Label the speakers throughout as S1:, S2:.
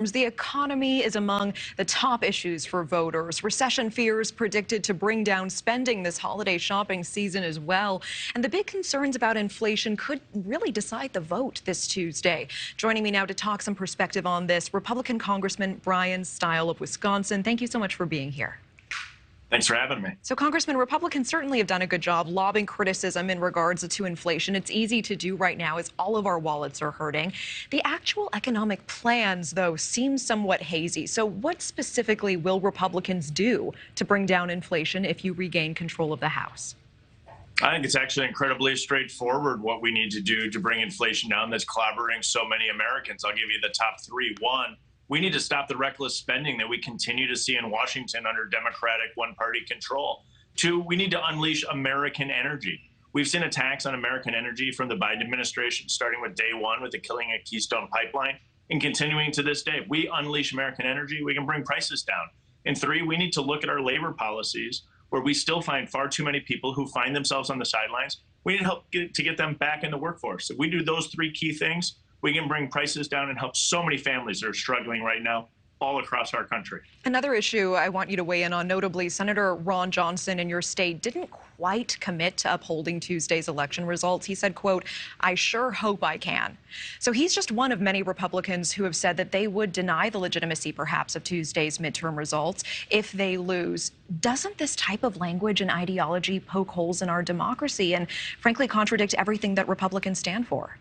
S1: The economy is among the top issues for voters. Recession fears predicted to bring down spending this holiday shopping season as well. And the big concerns about inflation could really decide the vote this Tuesday. Joining me now to talk some perspective on this, Republican Congressman Bryan Steil of Wisconsin. Thank you so much for being here.
S2: Thanks for having me.
S1: So, Congressman, Republicans certainly have done a good job lobbing criticism in regards to inflation. It's easy to do right now as all of our wallets are hurting. The actual economic plans, though, seem somewhat hazy. So what specifically will Republicans do to bring down inflation if you regain control of the House?
S2: I think it's actually incredibly straightforward what we need to do to bring inflation down that's clobbering so many Americans. I'll give you the top three. One, we need to stop the reckless spending that we continue to see in Washington under Democratic one-party control. Two, we need to unleash American energy. We've seen attacks on American energy from the Biden administration, starting with day one with the killing of Keystone Pipeline and continuing to this day. If we unleash American energy, we can bring prices down. And three, we need to look at our labor policies where we still find far too many people who find themselves on the sidelines. We need help to get them back in the workforce. If we do those three key things, we can bring prices down and help so many families that are struggling right now all across our country.
S1: Another issue I want you to weigh in on, notably, Senator Ron Johnson in your state didn't quite commit to upholding Tuesday's election results. He said, quote, "I sure hope I can." So he's just one of many Republicans who have said that they would deny the legitimacy, perhaps, of Tuesday's midterm results if they lose. Doesn't this type of language and ideology poke holes in our democracy and, frankly, contradict everything that Republicans stand for?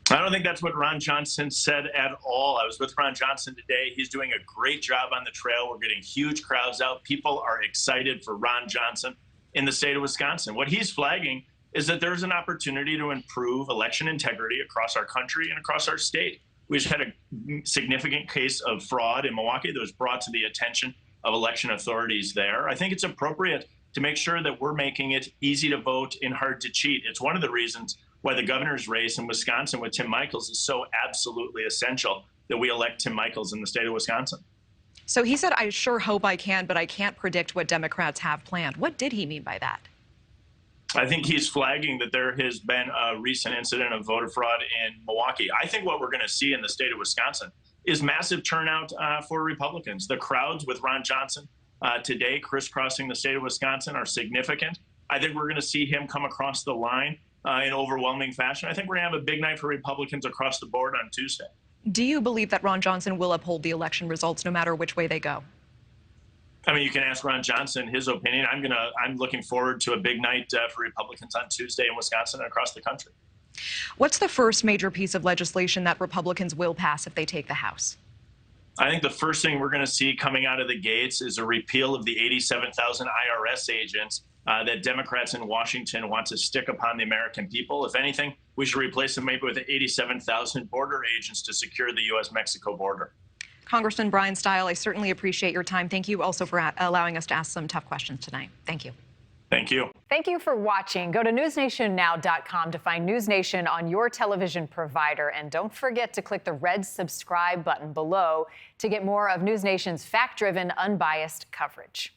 S2: I don't think that's what Ron Johnson said at all. I was with Ron Johnson today. He's doing a great job on the trail. We're getting huge crowds out. People are excited for Ron Johnson in the state of Wisconsin. What he's flagging is that there's an opportunity to improve election integrity across our country and across our state. We just had a significant case of fraud in Milwaukee that was brought to the attention of election authorities there. I think it's appropriate to make sure that we're making it easy to vote and hard to cheat. It's one of the reasons why the governor's race in Wisconsin with Tim Michels is so absolutely essential that we elect Tim Michels in the state of Wisconsin.
S1: So he said, "I sure hope I can, but I can't predict what Democrats have planned." What did he mean by that?
S2: I think he's flagging that there has been a recent incident of voter fraud in Milwaukee. I think what we're going to see in the state of Wisconsin is massive turnout for Republicans. The crowds with Ron Johnson today crisscrossing the state of Wisconsin are significant. I think we're going to see him come across the line in overwhelming fashion. I think we're going to have a big night for Republicans across the board on Tuesday.
S1: Do you believe that Ron Johnson will uphold the election results no matter which way they go?
S2: I mean, you can ask Ron Johnson his opinion. I'm looking forward to a big night for Republicans on Tuesday in Wisconsin and across the country.
S1: What's the first major piece of legislation that Republicans will pass if they take the House?
S2: I think the first thing we're going to see coming out of the gates is a repeal of the 87,000 IRS agents that Democrats in Washington want to stick upon the American people. If anything, we should replace them maybe with 87,000 border agents to secure the U.S.-Mexico border.
S1: Congressman Bryan Steil, I certainly appreciate your time. Thank you also for allowing us to ask some tough questions tonight. Thank you.
S2: Thank you.
S3: Thank you for watching. Go to newsnationnow.com to find News Nation on your television provider. And don't forget to click the red subscribe button below to get more of News Nation's fact-driven, unbiased coverage.